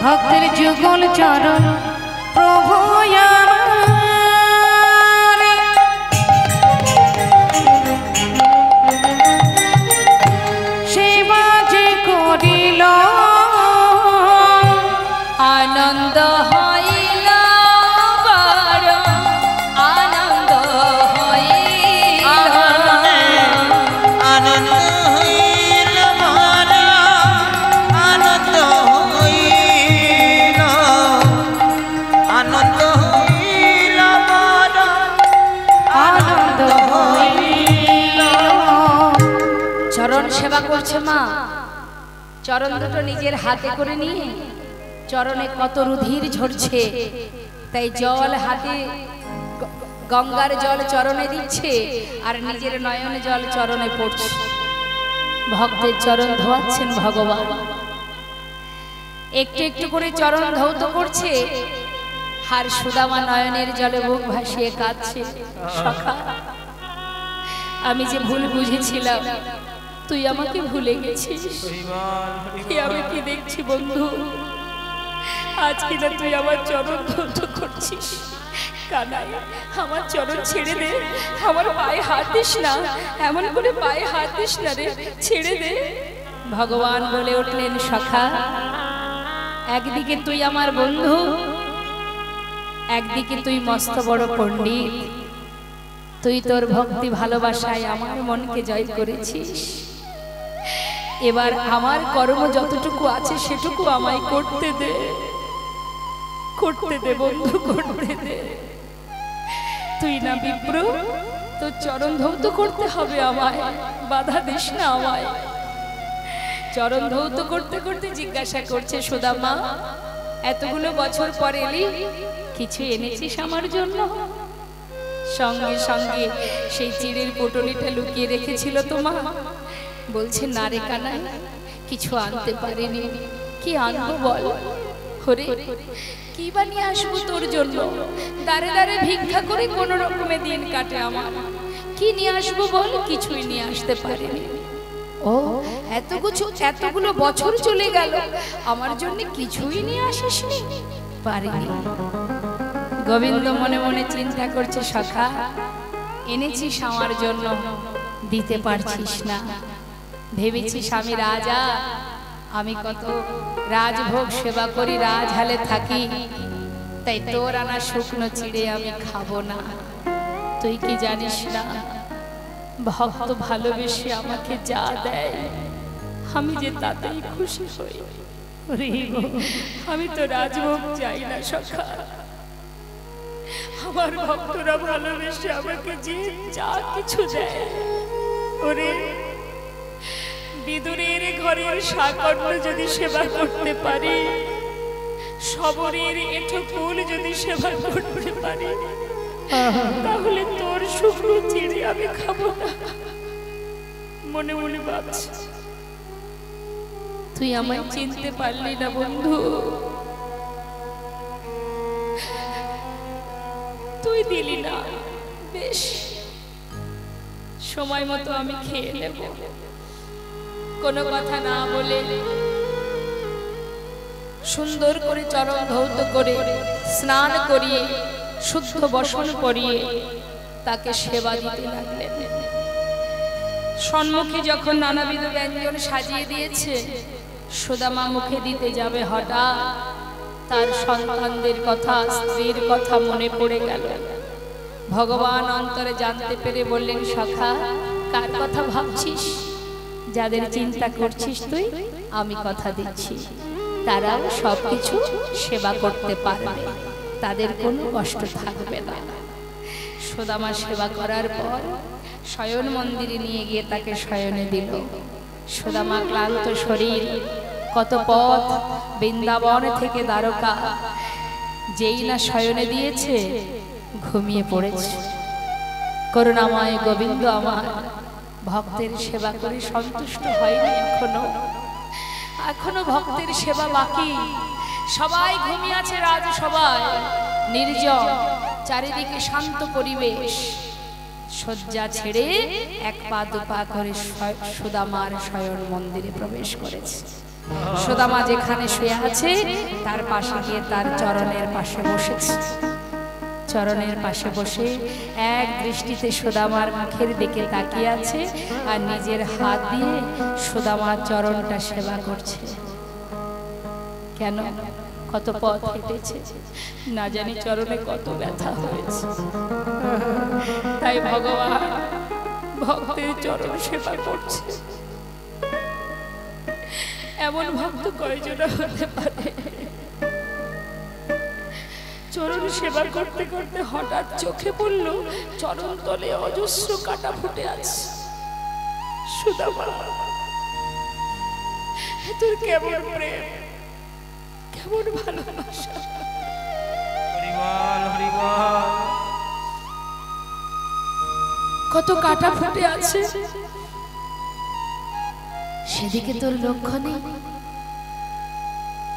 ভক্তের যুগল চরণ প্রভু আনন্দ হইল বড়, আনন্দ হইল, আনন্দ হইল বড়, আনন্দ হইল, আনন্দ হইল বড়, আনন্দ হইল। চরণ সেবা করছে মা। চরণ দুটো নিজের হাতে করে নিয়ে চরণে কত রুধির ঝরছে, তাই জল হাতে, গঙ্গার জল চরণে দিচ্ছে আর নিজের নয়নে জল চরণে পড়ছে। ভক্তের চরণ ধোয়াচ্ছেন ভগবান। একটু একটু করে চরণ ধৌত করছে। আর সুদামা নয়নের জলে বুক ভাসিয়ে কাঁদছে। সখা, আমি যে ভুল বুঝেছিলাম, তুই আমাকে ভুলে গেছিস। কি আমি কি দেখছি বন্ধু, আজ কিনা তুই আমার চরণ ধৌত করছিস। কানাই, আমার চরণ ছেড়ে দে, আমার পায়ে হাত দিস না, এমন করে পায়ে হাত দিস না রে, ছেড়ে দে। ভগবান বলে উঠলেন, সখা, একদিকে তুই আমার বন্ধু, একদিকে তুই মস্ত বড় পণ্ডিত। তুই তোর ভক্তি ভালোবাসায় আমার মনকে জয় করেছিস। এবার আমার কর্ম যতটুকু আছে সেটুকু আমায় করতে দে, করতে দে বন্ধু, করতে দে। তুই না বিপ্র, তোর চরণ ধৌত করতে হবে আমায়, বাধা দিস না আমায়। চরণ ধৌত করতে করতে জিজ্ঞাসা করছে, সুদামা, এতগুলো বছর পর এলি, কিছু এনেছিস আমার জন্য? সঙ্গে সঙ্গে সেই চিড়ের পুটলিটা লুকিয়ে রেখেছিল তোমার। বলছে, না রে কানাই, কিছু আনতে পারিনি। কি আনবো বল? হরে, কি বানিয়ে আসবো তোর জন্য? দাঁড়ে দাঁড়ে ভিক্ষা করে কোন রকমে দিন কাটে আমার। কি নিয়ে আসবো বল? কিছুই নিয়ে আসতে পারিনি। ও, এতগুলো বছর চলে গেল, আমার জন্য কিছুই নিয়ে আসিসনি? পারিনি। গোবিন্দ মনে মনে চিন্তা করছে, সখা, এনেছিস আমার জন্য, দিতে পারছিস না। ভেবেছিস আমি রাজা, আমি কত রাজভোগ সেবা করি, রাজহালে থাকি, তাই তোর আনা শুকনো চিড়ে আমি খাবো না। তুই কি জানিস না, ভক্ত ভালোবেসে আমাকে যা দেয় আমি যে তাতেই খুশি হই। আমি তো রাজভোগ চাই না সখা, আমার ভক্তরা ভালোবেসে আমাকে যে যা কিছু দেয়। ওরে, বিদুরের ঘরের শাকর্ণ যদি সেবা করতে পারি, শবরের এঁঠো ফুল যদি সেবা করতে পারি, তাহলে তোর শুকনো চিড়ে আমি খাবো না। মনে মনে ভাবছি, তুই আমায় চিনতে পারলি না বন্ধু। তুই দিলি না, বেশ, সময় মতো আমি খেয়ে নেব। কোনো কথা না বলে সুন্দর করে চরণ ধৌত করে স্নান করিয়ে শুদ্ধ বসন করিয়ে তাকে সেবা দিতে লাগলেন। সম্মুখে যখন নানাবিধ ব্যঞ্জন সাজিয়ে দিয়েছে, সুদামা মুখে দিতে যাবে, হঠাৎ তার সন্তানদের কথা, স্ত্রীর কথা মনে পড়ে গেল। ভগবান অন্তরে জানতে পেরে বললেন, সখা, কার কথা ভাবছিস? যাদের চিন্তা করছিস তুই, আমি কথা দিচ্ছি, তারাও সবকিছু সেবা করতে পারবে, তাদের কোনো কষ্ট থাকবে না। সুদামা সেবা করার পর শয়ন মন্দিরে নিয়ে গিয়ে তাকে শয়নে দিল। সুদামা ক্লান্ত শরীর, কত পথ, বৃন্দাবন থেকে দ্বারকা, যেই না শয়নে দিয়েছে ঘুমিয়ে পড়েছে। করুণাময় গোবিন্দ আমার ভক্তের সেবা করে সন্তুষ্ট হয়নি, এখনো ভক্তের সেবা বাকি। সবাই ঘুমিয়ে আছে রাজসভায়, নির্জন, চারিদিকে শান্ত পরিবেশ। শয্যা ছেড়ে এক পা দুপা করে সুদামার শয়ন মন্দিরে প্রবেশ করেছে। সুদামা যেখানে শুয়ে আছে তার পাশে গিয়ে তার চরণের পাশে বসেছে। চরণের পাশে বসে এক দৃষ্টিতে সুদামার মুখের দিকে তাকিয়ে আছে আর নিজের হাত দিয়ে সুদামার চরণটা সেবা করছে। কেন? কত পথ হেঁটেছে, না জানি চরণে কত ব্যথা হয়েছে, তাই ভগবান ভক্তের চরণ সেবা করছে। এমন ভক্ত কয়জন হতে পারে? চরণ সেবা করতে করতে হঠাৎ চোখে পড়ল চরণ তলে অজস্র কাটা ফুটে আছে। সুদামা, তোর কেমন প্রেম, কেমন ভালোবাসা! কত কাটা ফুটে আছে, সেদিকে তোর লক্ষ্য নেই।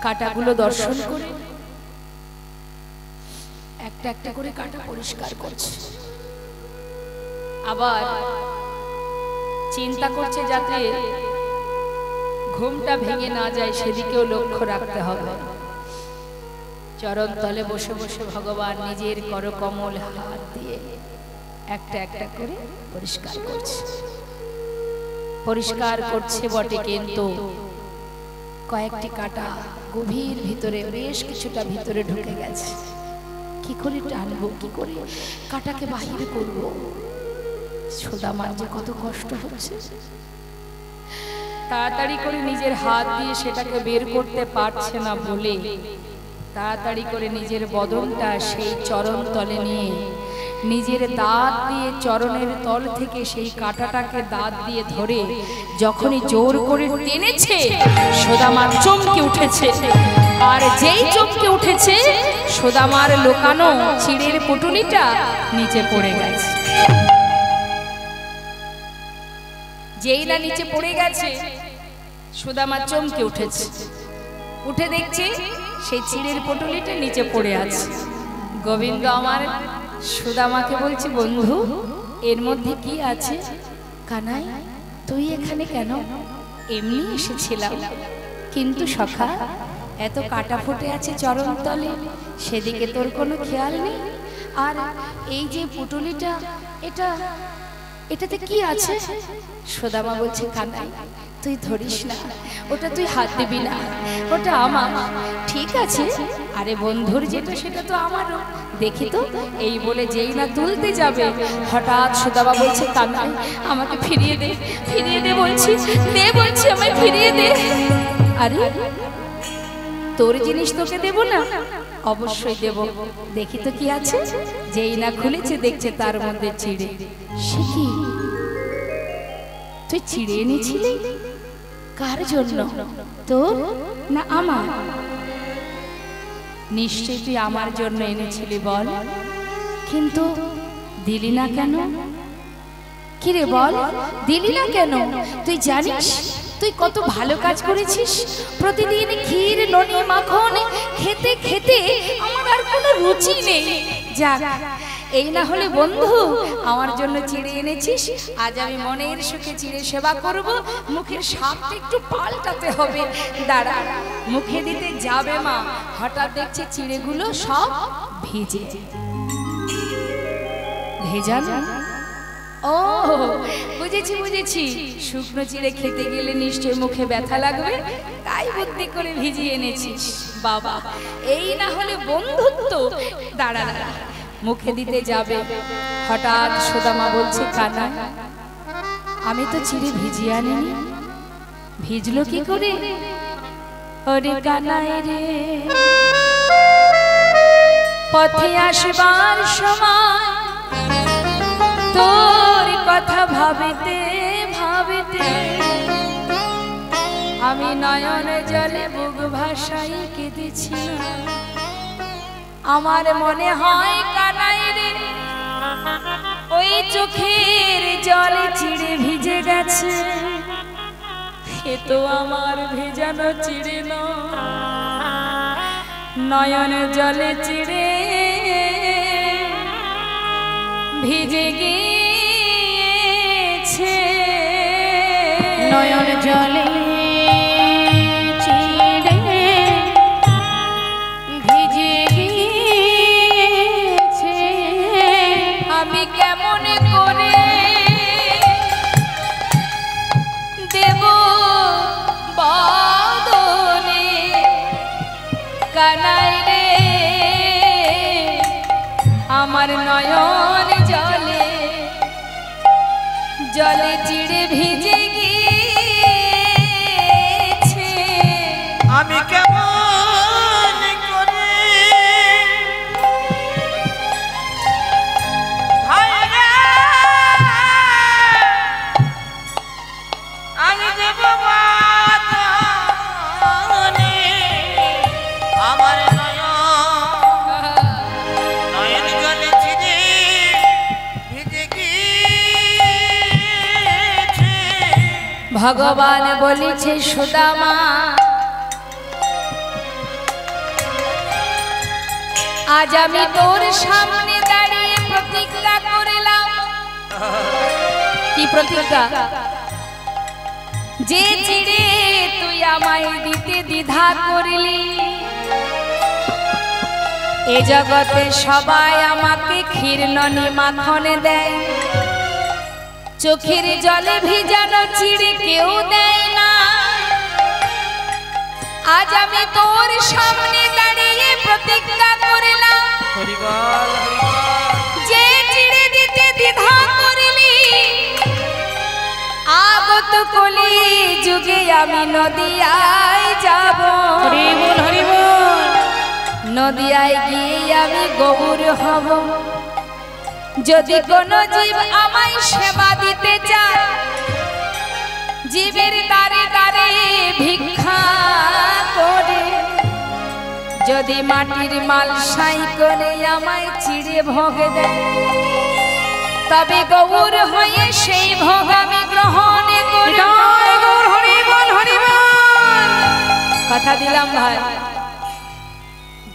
কাটাগুলো দর্শন করে একটা একটা করে কাটা পরিষ্কার করছে। আবার চিন্তা করছে যাতে ঘুমটা ভেঙে না যায় সেদিকেও লক্ষ্য রাখতে হবে। চরণ তলে বসে বসে ভগবান নিজের করকমল হাত দিয়ে একটা একটা করে পরিষ্কার করছে। পরিষ্কার করছে বটে, কিন্তু কয়েকটি কাঁটা গভীর ভিতরে, বেশ কিছুটা ভিতরে ঢুকে গেছে। কি করে টানবো, কি করে কাঁটাকে বাহির করব? সুদামার যে কত কষ্ট হচ্ছে। তাড়াতাড়ি করে নিজের হাত দিয়ে সেটাকে বের করতে পারছে না বলে তাড়াতাড়ি করে নিজের বদনটা সেই চরণ তলে নিয়ে নিজের দাঁত দিয়ে চরণের তল থেকে সেই কাঁটাটাকে দাঁত দিয়ে ধরে যখনই জোর করে টেনেছে, সুদামা চমকে উঠেছে। আর যেই চমকে উঠেছে, সুদামার লোকানো চিড়ের পুটুলিটা নিচে পড়ে গেছে। যেই না নিচে পড়ে গেছে, সুদামা চমকে উঠেছে। উঠে দেখছে সেই চিড়ের পুটুলিটা নিচে পড়ে আছে। গোবিন্দ আমার সুদামাকে বলছে, বন্ধু এর মধ্যে কি আছে? কানাই তুই এখানে কেন? এমনি এসেছিলাম, কিন্তু সখা এত কাটা ফুটে আছে চরণ তলে, সেদিকে তোর কোনো খেয়াল নেই। আর এই যে পুটুলিটা, এটাতে কি আছে? সুদামা বলছে, কানাই তুই ধরিস না, ওটা তুই হাত দিবি না, ওটা আমার। ঠিক আছে, আরে বন্ধুর যেটা সেটা তো আমারও, দেখি তো। এই বলে যেই না তুলতে যাবে, হঠাৎ সুদামা বলছে, কানাই আমাকে ফিরিয়ে দে, ফিরিয়ে দে বলছি, দে বলছি, আমায় ফিরিয়ে দে। আরে তোর জিনিস তোকে দেব না? অবশ্যই দেব, দেখি তো কি আছে। যেই না খুলেছে, দেখছে তার মধ্যে চিড়ে। সে কি, তুই চিড়ে এনেছিলি? কার জন্য, তোর না আমার? নিশ্চয়ই তুই আমার জন্য এনেছিলি, বল। কিন্তু দিলি না কেন? কিরে বল, দিলি না কেন? তুই জানিস তুই কত ভালো কাজ করেছিস? প্রতিদিন ক্ষীর ননি মাখন খেতে খেতে আমার আর কোনো রুচি নেই। যাক, এই না হলে বন্ধু আমার জন্য চিড়ে এনেছিস, আজ আমি মনের সুখে চিড়ে সেবা করব। মুখের স্বাদটা একটু পাল্টাতে হবে। দাঁড়া, মুখে দিতে যাবে মা, হঠাৎ দেখছে চিড়েগুলো সব ভিজে। ভেজা না? ও বুঝেছি বুঝেছি, শুকনো চিড়ে খেতে গেলে নিশ্চয় মুখে ব্যথা লাগবে, তাই বুদ্ধি করে ভিজিয়ে এনেছিস। বাবা, এই না হলে বন্ধুত্ব। দাঁড়া দাঁড়া, মুখে দিতে যাবে, হঠাৎ সুদামা বলছে, কানাই আমি তো চিড়ে ভিজিয়ে আনিনি। ভিজলো কি করে? ওরে কানাই রে, পথে আসবার সময় তোর কথা ভাবিতে ভাবিতে আমি নয়ন জলে বুক ভাসাই কেঁদেছি। আমার মনে হয় কানাই রে, ওই চোখের জলে চিড়ে ভিজে গেছে। এ তো আমার ভেজানো চিড়ে নয়ন জলে চিড়ে ভিজে গিয়েছে। নয়ন জলে চিড়ে ভিজে গিয়েছে। আমি কেমন করে দেব বদনে কানাই রে, আমার নয়ন জলে জলে চিড়ে ভিজে গিয়েছে। আমি কেমন করে ভাইরা আমি দেব বাঁধনে আমার নয়ন জলে চিড়ে ভিজে গিয়েছে। ভগবান বলেছে, সুদামা আজ আমি তোর সামনে দাঁড়িয়ে প্রতিজ্ঞা করলাম। কি প্রতিজ্ঞা? যে চিড়ে তুই আমায় দিতে দ্বিধা করলি, এ জগতে সবাই আমাকে ক্ষীর ননি মাখন দেয়, চোখের জলে ভিজানো চিড়ে কেউ দেয় না। আজ আমি তোর সামনে দাঁড়িয়ে প্রতিজ্ঞা করলাম, যে চিড়ে দিতে দ্বিধা করলি, আগত কলি যুগে আমি নদিয়ায় যাব। নদিয়ায় গিয়ে আমি গৌর হব। যদি কোনো জীব আমায় সেবা দিতে চায়, জীবের দ্বারে দ্বারে ভিক্ষা করে, যদি মাটির মালসাই করে আমায় চিড়ে ভোগ দেয়, তবে গৌর হয়ে সেই ভোগ আমি গ্রহণ করি। কথা দিলাম ভাই,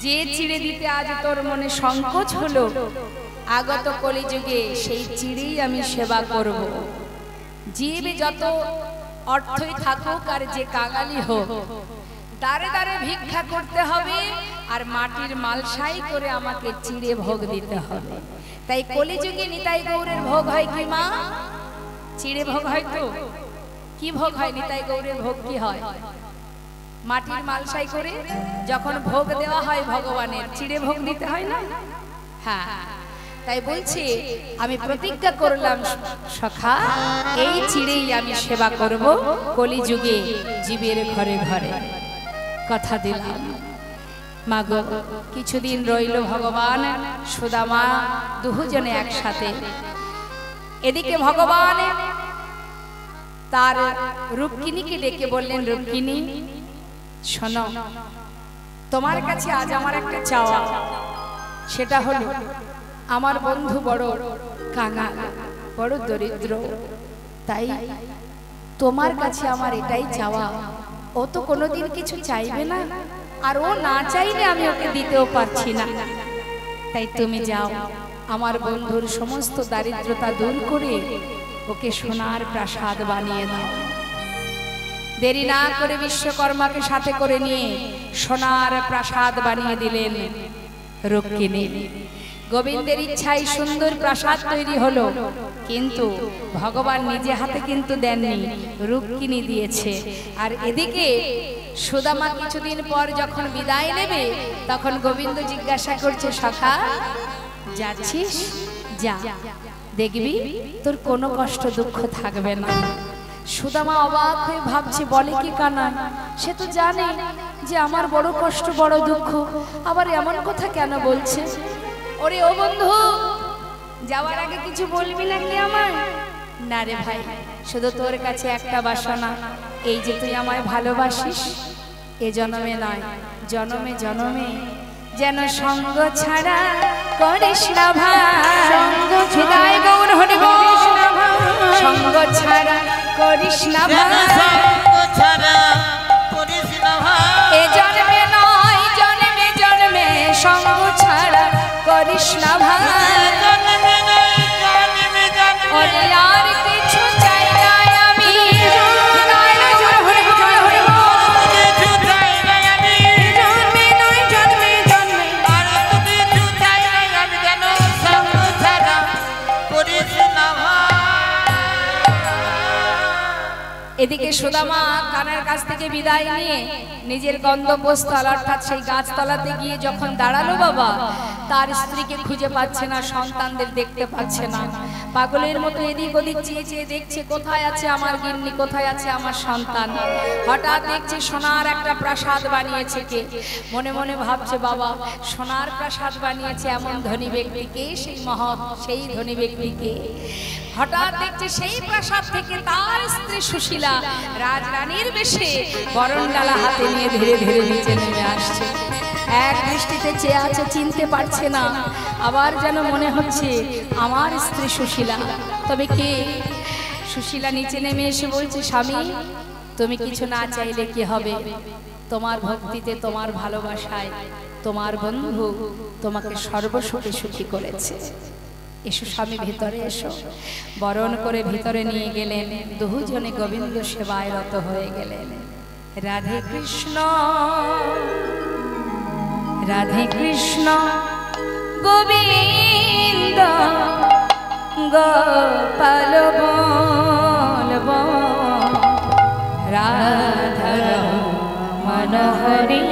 যে চিড়ে দিতে আজ তোর মনে সংকোচ হলো, আগত কলিযুগে সেই চিড়েই আমি সেবা করব। জীব যত অর্থই থাকুক আর যে কাঙালি হোক, দাঁড়ে দাঁড়ে ভিক্ষা করতে হবে আর মাটির মালসাই করে আমাকে চিড়ে ভোগ দিতে হবে। তাই কলিযুগে নিতাই গৌরের ভোগ হয় কি মা? চিড়ে ভোগ হয়। তো কি ভোগ হয়? নিতাই গৌরের ভোগ কি হয়? মাটির মালসাই করে যখন ভোগ দেওয়া হয় ভগবানের, চিড়ে ভোগ দিতে হয় না? হ্যাঁ, তাই বলছি আমি প্রতিজ্ঞা করলাম সখা, এই চিড়েই আমি সেবা করব কলিযুগে জীবের ঘরে ঘরে। কথা দিলাম। মাগো, কিছুদিন রইল ভগবান সুদামা দুজনে একসাথে। এদিকে ভগবান তার রুক্মিণীকে ডেকে বললেন, রুক্মিণী শোনো, তোমার কাছে আজ আমার একটা চাওয়া। সেটা হলো, আমার বন্ধু বড় কাঙাল, বড় দরিদ্র, তাই তোমার কাছে আমার এটাই চাওয়া। ও তো কোনোদিন কিছু চাইবে না, আর ও না চাইলে আমি ওকে দিতেও পারছি না। তাই তুমি যাও, আমার বন্ধুর সমস্ত দারিদ্রতা দূর করে ওকে সোনার প্রাসাদ বানিয়ে দাও। দেরি না করে বিশ্বকর্মাকে সাথে করে নিয়ে সোনার প্রাসাদ বানিয়ে দিলেন রুক্মিণী। গোবিন্দের ইচ্ছায় সুন্দর প্রাসাদ তৈরি হলো, কিন্তু ভগবান নিজে হাতে কিন্তু দেননি, রুক্মিণী দিয়েছে। আর এদিকে সুদামা কিছুদিন পর যখন বিদায় নেবে, তখন গোবিন্দ জিজ্ঞাসা করছে, সখা যাচ্ছিস? যা, দেখবি তোর কোনো কষ্ট দুঃখ থাকবে না। সুদামা অবাক হয়ে ভাবছে, বলে কি কানা, সে তো জানে যে আমার বড় কষ্ট বড় দুঃখ, আবার এমন কথা কেন বলছে? ওরে ও বন্ধু, যাওয়ার আগে কিছু বলবি নাকি আমায়? না রে ভাই, শুধু তোর কাছে একটা বাসনা, এই যে তুই আমায় ভালোবাসিস, এ জন্মে নয় জন্মে জন্মে যেন সঙ্গ ছাড়া করিস না ভাই। সঙ্গ ছাড়া করিস না ভাই, এ জন্মে নয় জন্মে জন্মে সঙ্গ ছাড়া করিস না ভাই। আর কিছু চাই না আমি, এদিকে সুদামা কানার কাছ থেকে বিদায় নিয়ে নিজের গন্তব্যস্থল অর্থাৎ সেই গাছতলাতে গিয়ে যখন দাঁড়ালো, বাবা তার স্ত্রীকে খুঁজে পাচ্ছে না, সন্তানদের দেখতে পাচ্ছে না। পাগলের মতো এদিক ওদিক চেয়ে চেয়ে দেখছে, কোথায় আছে আমার গিন্নি, কোথায় আছে আমার সন্তান। হঠাৎ দেখছে সোনার একটা প্রাসাদ বানিয়েছে কে। মনে মনে ভাবছে, বাবা সোনার প্রাসাদ বানিয়েছে এমন ধনী ব্যক্তিকে, সেই ধনী ব্যক্তিকে। হঠাৎ দেখছে সেই প্রাসাদ থেকে তার স্ত্রী সুশীলা রাজরানীর বেশে বরণডালা হাতে নিয়ে ধীরে ধীরে নিচে নেমে আসছে। এক দৃষ্টিতে চেয়ে আছে, চিনতে পারছে না, আবার যেন মনে হচ্ছে আমার স্ত্রী সুশীলা। তবে কে? সুশীলা নিচে নেমে এসে বলছে, স্বামী তুমি কিছু না চাইলে কি হবে? তোমার ভক্তিতে, তোমার ভালোবাসায় তোমার বন্ধু তোমাকে সর্বসুখে সুখী করেছে। এসো স্বামী ভিতরে এসো। বরণ করে ভিতরে নিয়ে গেলেন, দুজনে গোবিন্দ সেবায় রত হয়ে গেলেন। রাধে কৃষ্ণ রাধে কৃষ্ণ গোবিন্দ গোপাল বলব রাধা মনোহরি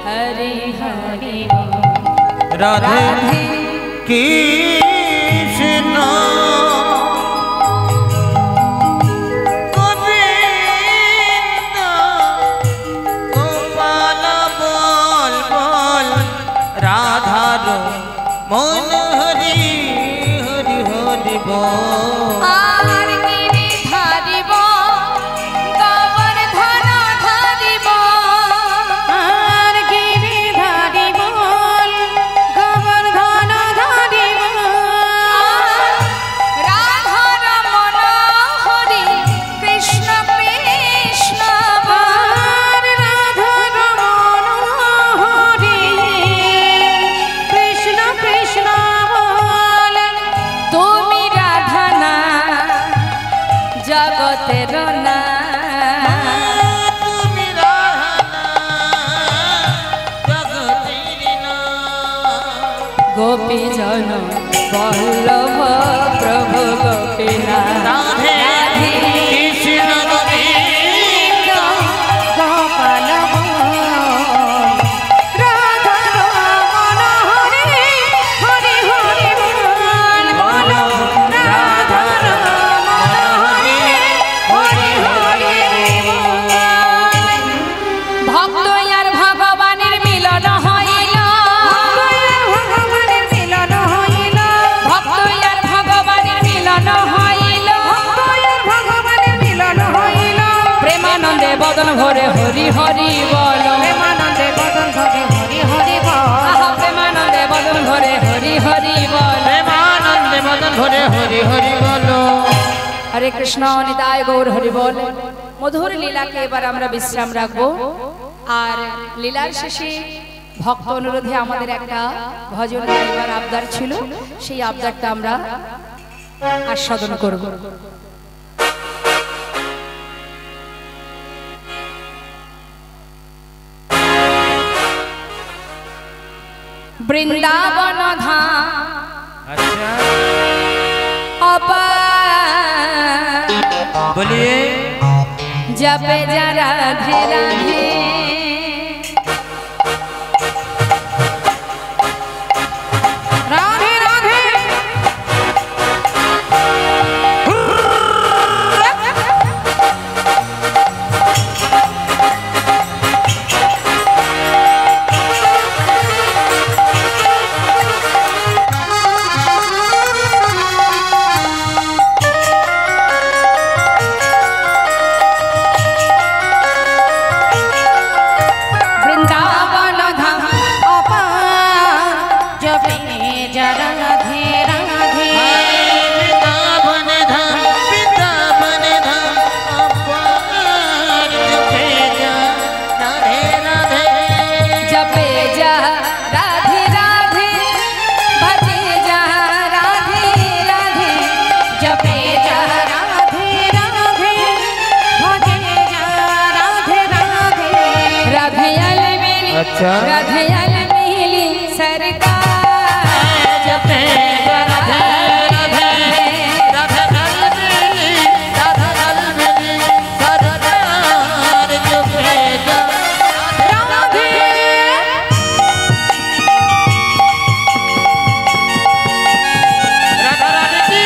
হরি হরি রাধে কৃষ্ণ গোবিন্দ গোপাল বল বল রাধার মন হরি হরি হরি বল। আর গিরি ধারিব গোবর্ধন ধারিব আর গিরি ধারিব গোবর্ধন ধারিব রাধার মনোহরি কৃষ্ণ কৃষ্ণ আর রাধার মনোহরি কৃষ্ণ কৃষ্ণ বল। তুমি রাধা না জগতের না তুমি রাধা জগতের না। গোপী জন বল্লভ প্রভু গোপীনাথ রাধে কৃষ্ণ গোবিন্দ গোপাল রাধার মনোহরি হরি হরি বল বল রাধার মনোহরি হরি হরি বল। ভক্ত আর ভগবানের মিলন হইল ভগবানের মিলন হইল ভক্ত আর ভগবানের মিলন হইল ভগবানের মিলন হইল প্রেমানন্দে বদন ভরে হরি হরি বল প্রেমানন্দে বদন ভরে হরি হরি বল। আহা প্রেমানন্দে বদন ভরে হরি হরি বল প্রেমানন্দে মদন ভরে হরি হরি বলো। হরে কৃষ্ণ নিতাই গৌর হরি বল। মধুর লীলাকে এবার আমরা বিশ্রাম রাখবো। আর লীলার শেষে ভক্ত অনুরোধে আমাদের একটা ভজন গাইবার আবদার ছিল, সেই আবদারটা আমরা আস্বাদন করব। বৃন্দাবন ধাম अच्छा অপার बोलिए जपे जा राधे राधे রাধে রাধে वृंदावन धाम অপার জপে যা রাধে রাধে वृंदावन धाम वृंदावन धाम अपार जपे जा राधे राधे जपे जा राधे राधे भजे जा राधे राधे জপে যা রাধে রাধে ভজে যা রাধে রাধে राधे अलमेली अच्छा राधे अलमेली सरकार जपे जा राधे राधे राधे राधे राधे राधे सरदार जपे जा রাধে राधा राधे की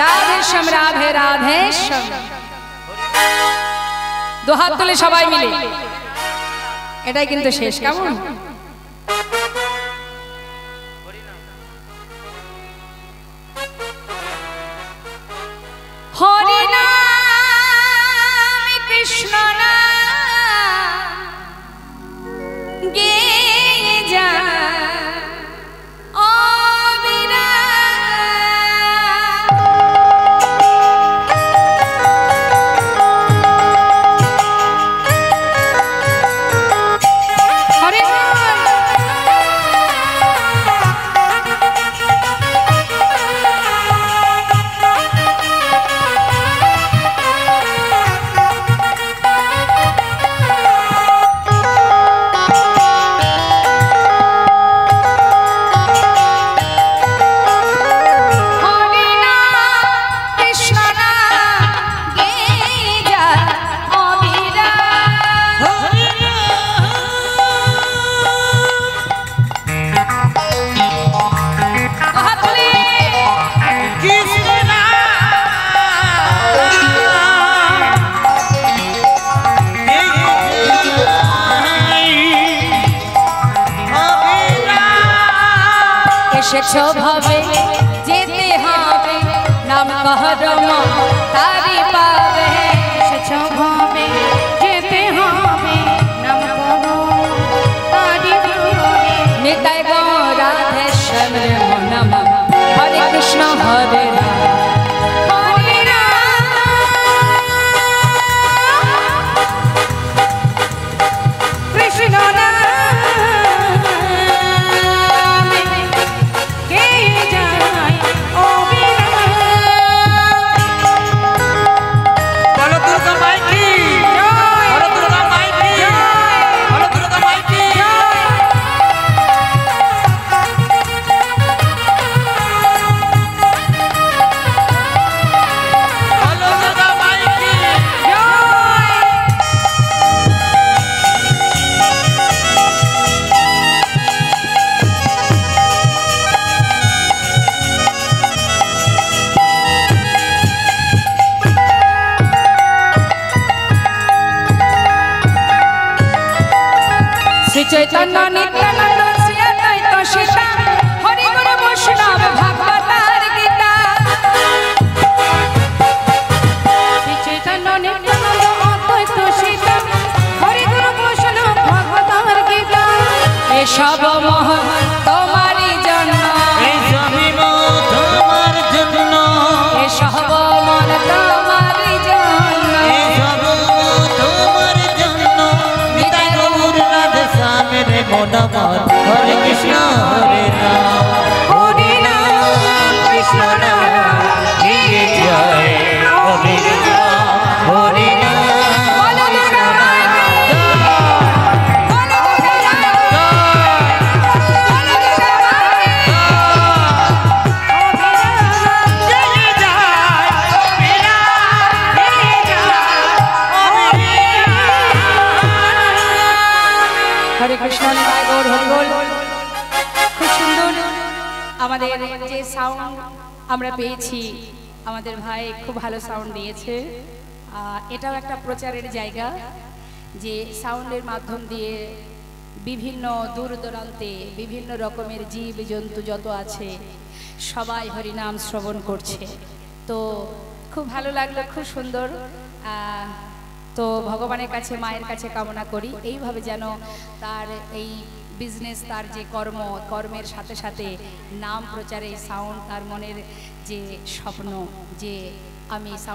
রাধেশ্যাম রাধে রাধেশ্যাম। দু হাত তুলে সবাই মিলে, এটাই কিন্তু শেষ। কেমন? হরি নাম কৃষ্ণ নাম গেয়ে যা ভাবে যেতে হবে নাম কহরম তারি পাবে। ভাবে যেতে হবে নাম করম তারি পাবে। নিতাই গৌর রাধেশ্যাম নম হরে কৃষ্ণ হরে রাম হরে রাম কৃষ্ণ নাম চৈতন্য নিত্যানন্দ শ্রী অদ্বৈত সীতা হরি গুরু বৈষ্ণব ভাগবতার গীতা। শ্রী চৈতন্য নিত্যানন্দ অদ্বৈত সীতা হরি গুরু বৈষ্ণব ভাগবতার গীতা। এসব মোহ তোমারই জন্য, এসব তোমার জন্য, এসব মন তোমারই জন্য, এসব তোমার জন্য। নিতাই গৌর রাধেশ্যাম রে মন মন হরে কৃষ্ণ হরে রাম হরে রাম কৃষ্ণ নাম গেয়ে যায় হরে রাম হরে রাম কৃষ্ণ নাম গেয়ে যায় হরে রাম গেয়ে যায় হরে কৃষ্ণ নিতাই গৌর হরি বল। খুব সুন্দর আমাদের যে সাউন্ড আমরা পেয়েছি, আমাদের ভাই খুব ভালো সাউন্ড দিয়েছে। এটাও একটা প্রচারের জায়গা যে সাউন্ডের মাধ্যম দিয়ে বিভিন্ন দূর দূরান্তে বিভিন্ন রকমের জীব জন্তু যত আছে সবাই হরিনাম শ্রবণ করছে। তো খুব ভালো লাগলো, খুব সুন্দর। তো ভগবানের কাছে মায়ের কাছে কামনা করি এইভাবে যেন তার এই বিজনেস, তার যে কর্মের সাথে সাথে নাম প্রচারে সাউন্ড, তার মনের যে স্বপ্ন যে আমি সাউন্ড